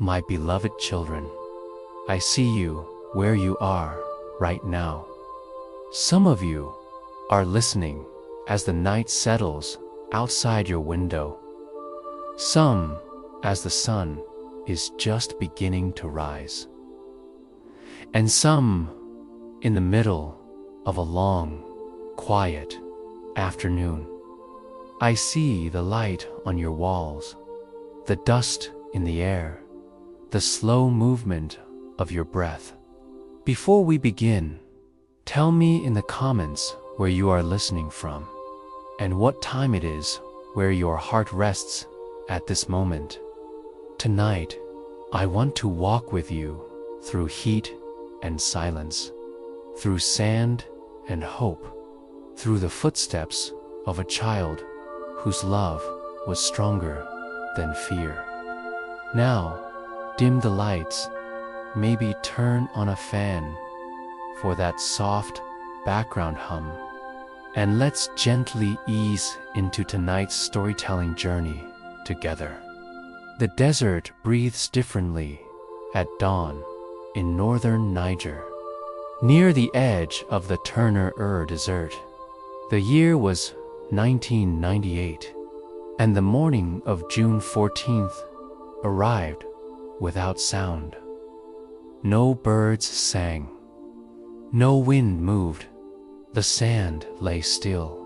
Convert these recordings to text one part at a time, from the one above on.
My beloved children, I see you where you are right now. Some of you are listening as the night settles outside your window. Some as the sun is just beginning to rise. And some in the middle of a long, quiet afternoon. I see the light on your walls, the dust in the air, the slow movement of your breath. Before we begin, tell me in the comments where you are listening from and what time it is where your heart rests at this moment. Tonight, I want to walk with you through heat and silence, through sand and hope, through the footsteps of a child whose love was stronger than fear. Now, dim the lights, maybe turn on a fan for that soft background hum, and let's gently ease into tonight's storytelling journey together. The desert breathes differently at dawn in northern Niger, near the edge of the Turner Desert. The year was 1998, and the morning of June 14th arrived without sound. No birds sang, no wind moved, the sand lay still,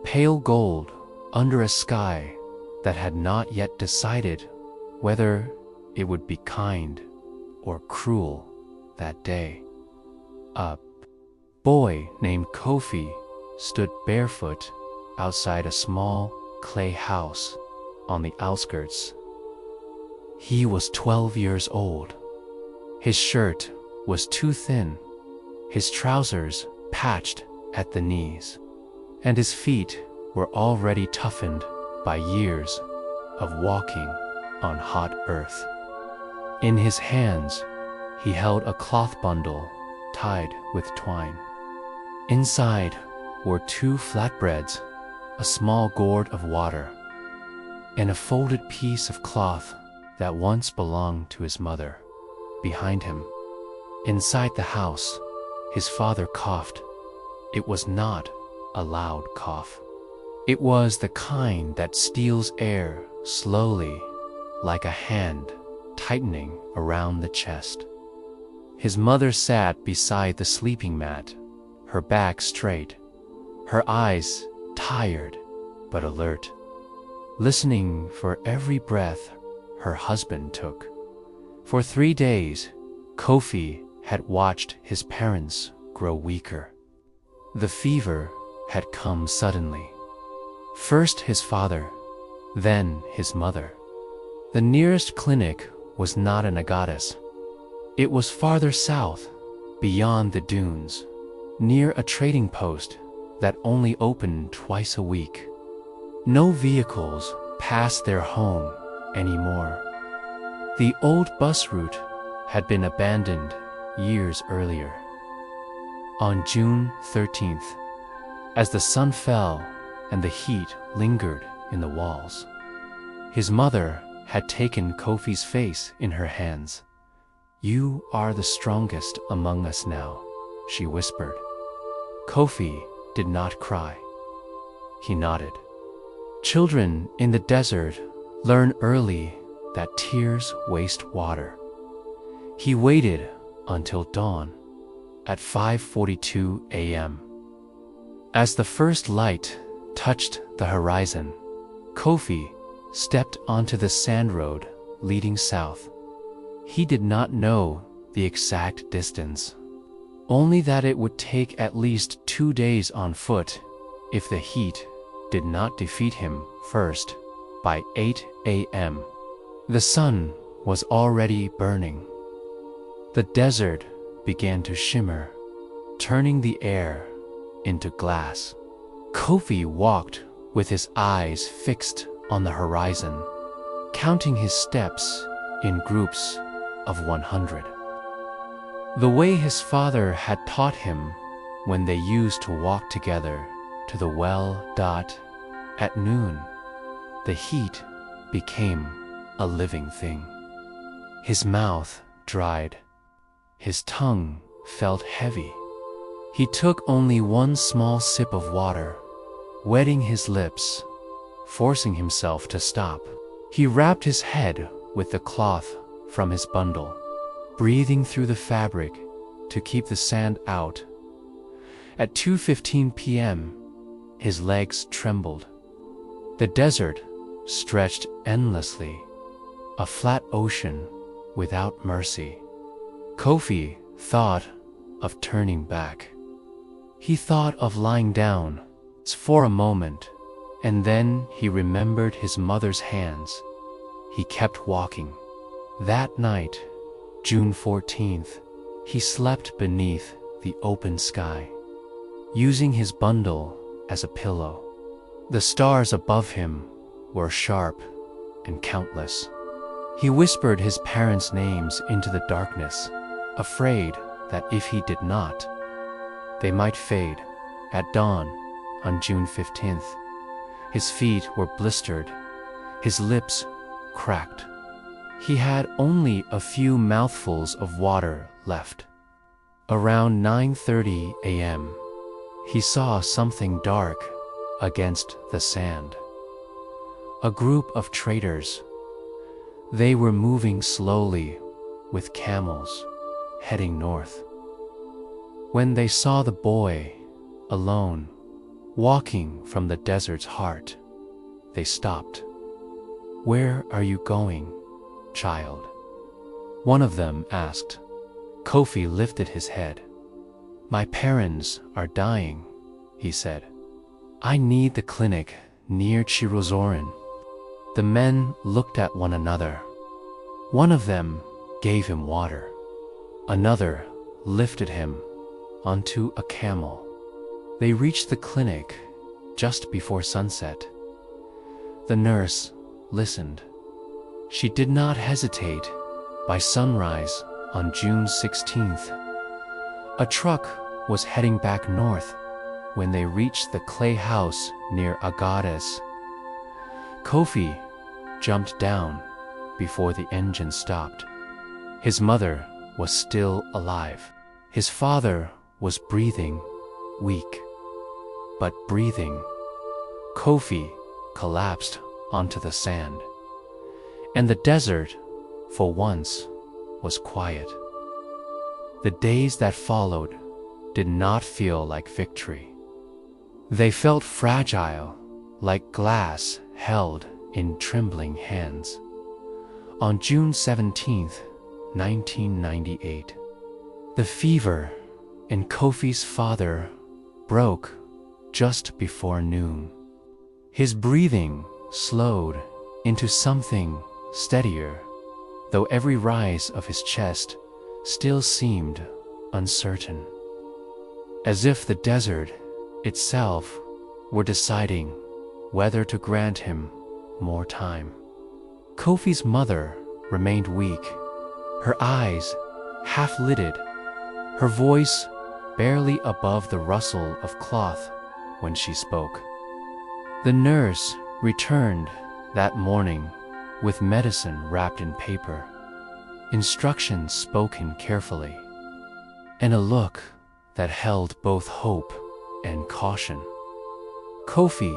pale gold under a sky that had not yet decided whether it would be kind or cruel that day. A boy named Kofi stood barefoot outside a small clay house on the outskirts. He was 12 years old. His shirt was too thin, his trousers patched at the knees, and his feet were already toughened by years of walking on hot earth. In his hands, he held a cloth bundle tied with twine. Inside were 2 flatbreads, a small gourd of water, and a folded piece of cloth that once belonged to his mother. Behind him, inside the house, his father coughed. It was not a loud cough. It was the kind that steals air slowly, like a hand tightening around the chest. His mother sat beside the sleeping mat, her back straight, her eyes tired but alert, listening for every breath her husband took. For 3 days, Kofi had watched his parents grow weaker. The fever had come suddenly. First his father, then his mother. The nearest clinic was not in Agadas. It was farther south, beyond the dunes, near a trading post that only opened twice a week. No vehicles passed their home anymore. The old bus route had been abandoned years earlier. On June 13th, as the sun fell and the heat lingered in the walls, his mother had taken Kofi's face in her hands. "You are the strongest among us now," she whispered. Kofi did not cry. He nodded. Children in the desert learn early that tears waste water. He waited until dawn at 5:42 a.m. As the first light touched the horizon, Kofi stepped onto the sand road leading south. He did not know the exact distance, only that it would take at least 2 days on foot if the heat did not defeat him first. By 8 a.m., the sun was already burning. The desert began to shimmer, turning the air into glass. Kofi walked with his eyes fixed on the horizon, counting his steps in groups of 100. The way his father had taught him when they used to walk together to the well. At noon, the heat became a living thing. His mouth dried. His tongue felt heavy. He took only one small sip of water, wetting his lips, forcing himself to stop. He wrapped his head with the cloth from his bundle, breathing through the fabric to keep the sand out. At 2:15 p.m., his legs trembled. The desert stretched endlessly, a flat ocean without mercy. Kofi thought of turning back. He thought of lying down for a moment, and then he remembered his mother's hands. He kept walking. That night, June 14th, he slept beneath the open sky, using his bundle as a pillow. The stars above him were sharp and countless. He whispered his parents' names into the darkness, afraid that if he did not, they might fade. At dawn on June 15th, his feet were blistered, his lips cracked. He had only a few mouthfuls of water left. Around 9:30 a.m., he saw something dark against the sand. A group of traders. They were moving slowly with camels, heading north. When they saw the boy, alone, walking from the desert's heart, they stopped. "Where are you going, child?" one of them asked. Kofi lifted his head. "My parents are dying," he said. "I need the clinic near Chirozorin." The men looked at one another. One of them gave him water. Another lifted him onto a camel. They reached the clinic just before sunset. The nurse listened. She did not hesitate. By sunrise on June 16th, a truck was heading back north when they reached the clay house near Agades. Kofi jumped down before the engine stopped. His mother was still alive. His father was breathing, weak, but breathing. Kofi collapsed onto the sand, and the desert, for once, was quiet. The days that followed did not feel like victory. They felt fragile, like glass held in trembling hands. On June 17th, 1998, the fever in Kofi's father broke just before noon. His breathing slowed into something steadier, though every rise of his chest still seemed uncertain, as if the desert itself were deciding whether to grant him more time. Kofi's mother remained weak, her eyes half-lidded, her voice barely above the rustle of cloth when she spoke. The nurse returned that morning with medicine wrapped in paper, instructions spoken carefully, and a look that held both hope and caution. Kofi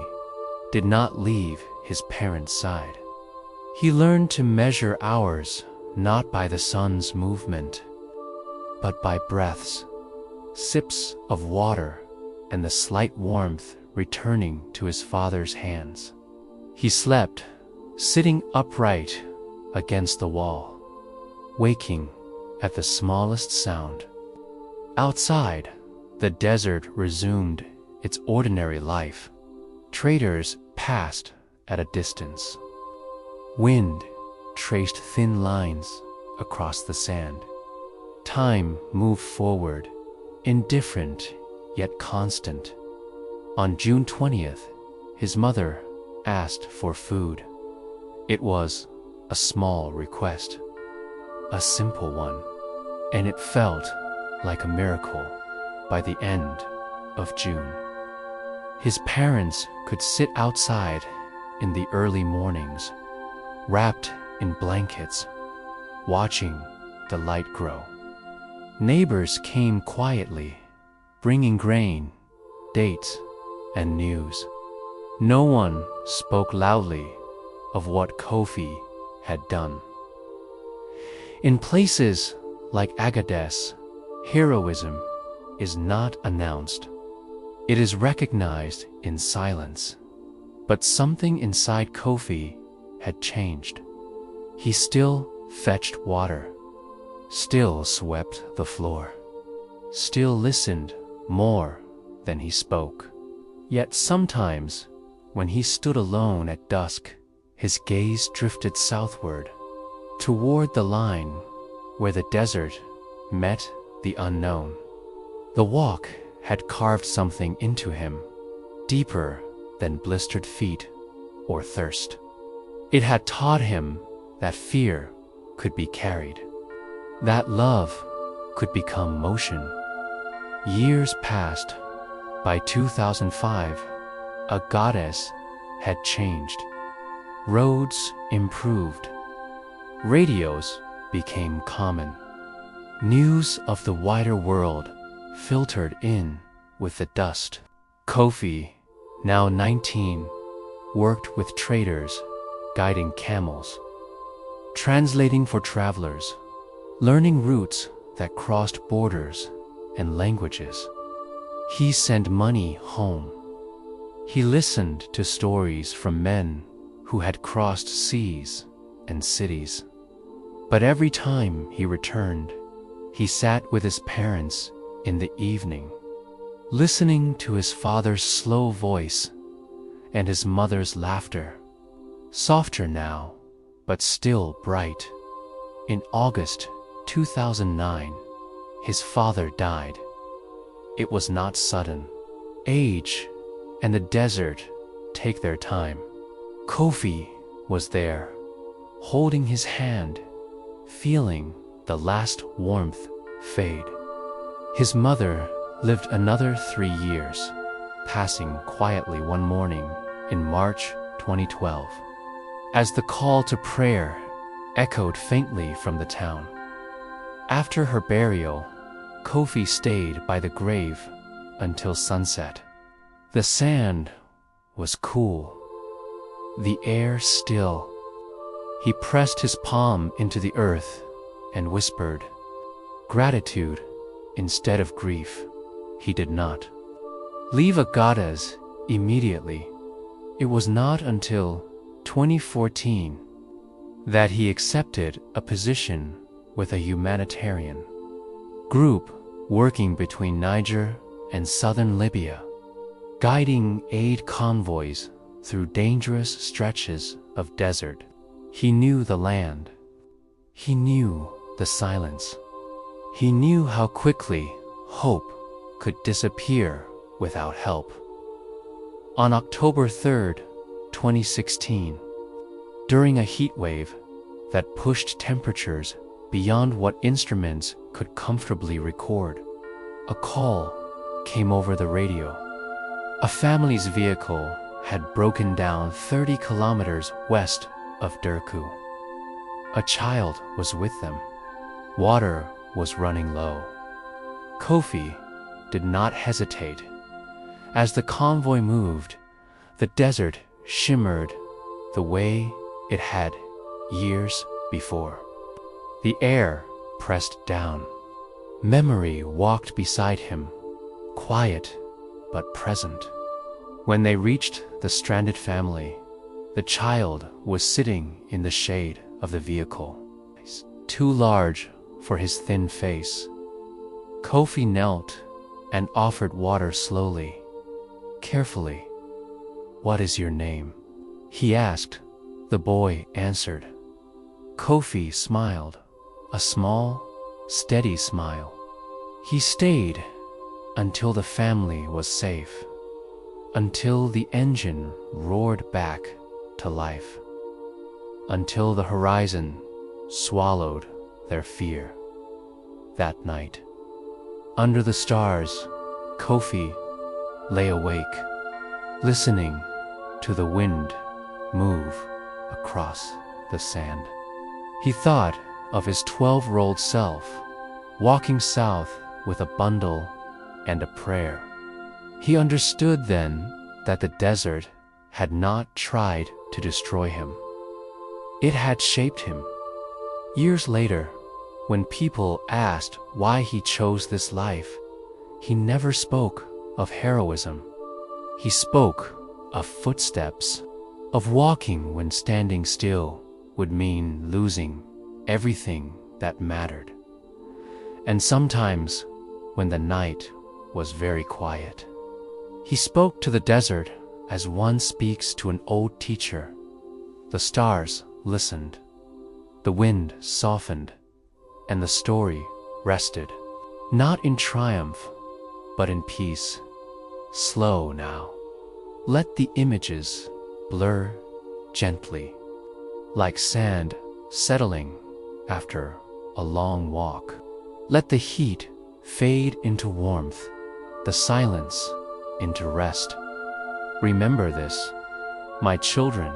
did not leave his parents' side. He learned to measure hours not by the sun's movement, but by breaths, sips of water, and the slight warmth returning to his father's hands. He slept, sitting upright against the wall, waking at the smallest sound. Outside, the desert resumed its ordinary life. Traders passed at a distance. Wind traced thin lines across the sand. Time moved forward, indifferent yet constant. On June 20th, his mother asked for food. It was a small request, a simple one, and it felt like a miracle by the end of June. His parents could sit outside in the early mornings, wrapped in blankets, watching the light grow. Neighbors came quietly, bringing grain, dates, and news. No one spoke loudly of what Kofi had done. In places like Agadez, heroism is not announced. It is recognized in silence. But something inside Kofi had changed. He still fetched water, still swept the floor, still listened more than he spoke. Yet sometimes, when he stood alone at dusk, his gaze drifted southward, toward the line where the desert met the unknown. The walk had carved something into him, deeper than blistered feet or thirst. It had taught him that fear could be carried, that love could become motion. Years passed. By 2005, a goddess had changed. Roads improved. Radios became common. News of the wider world filtered in with the dust. Kofi, now 19, worked with traders, guiding camels, translating for travelers, learning routes that crossed borders and languages. He sent money home. He listened to stories from men who had crossed seas and cities. But every time he returned, he sat with his parents in the evening, listening to his father's slow voice and his mother's laughter, softer now, but still bright. In August 2009, his father died. It was not sudden. Age and the desert take their time. Kofi was there, holding his hand, feeling the last warmth fade. His mother lived another 3 years, passing quietly one morning in March 2012, as the call to prayer echoed faintly from the town. After her burial, Kofi stayed by the grave until sunset. The sand was cool, the air still. He pressed his palm into the earth and whispered, "Gratitude instead of grief." He did not leave Agadez immediately. It was not until 2014 that he accepted a position with a humanitarian group working between Niger and southern Libya, guiding aid convoys through dangerous stretches of desert. He knew the land. He knew the silence. He knew how quickly hope could disappear without help. On October 3rd, 2016, during a heat wave that pushed temperatures beyond what instruments could comfortably record, a call came over the radio. A family's vehicle had broken down 30 kilometers west of Durku. A child was with them. Water was running low. Kofi did not hesitate. As the convoy moved, the desert shimmered the way it had years before. The air pressed down. Memory walked beside him, quiet but present. When they reached the stranded family, the child was sitting in the shade of the vehicle, too large for his thin face. Kofi knelt and offered water slowly, carefully. "What is your name?" he asked. The boy answered. Kofi smiled, a small, steady smile. He stayed until the family was safe, until the engine roared back to life, until the horizon swallowed their fear. That night, under the stars, Kofi lay awake, listening to the wind move across the sand. He thought of his 12-year-old self, walking south with a bundle and a prayer. He understood then that the desert had not tried to destroy him. It had shaped him. Years later, when people asked why he chose this life, he never spoke of heroism. He spoke of footsteps, of walking when standing still would mean losing everything that mattered. And sometimes, when the night was very quiet, he spoke to the desert as one speaks to an old teacher. The stars listened, the wind softened, and the story rested, not in triumph, but in peace. Slow now. Let the images blur gently, like sand settling after a long walk. Let the heat fade into warmth, the silence into rest. Remember this, my children,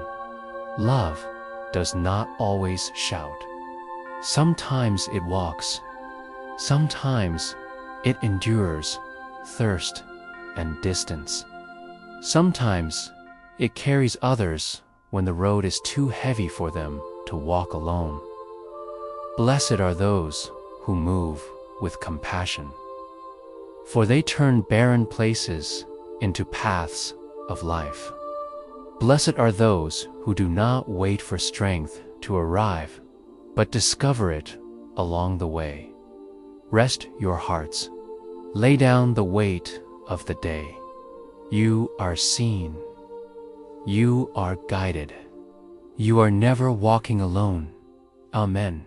love does not always shout. Sometimes it walks, sometimes it endures thirst and distance. Sometimes it carries others when the road is too heavy for them to walk alone. Blessed are those who move with compassion, for they turn barren places into paths of life. Blessed are those who do not wait for strength to arrive, but discover it along the way. Rest your hearts. Lay down the weight of the day. You are seen. You are guided. You are never walking alone. Amen.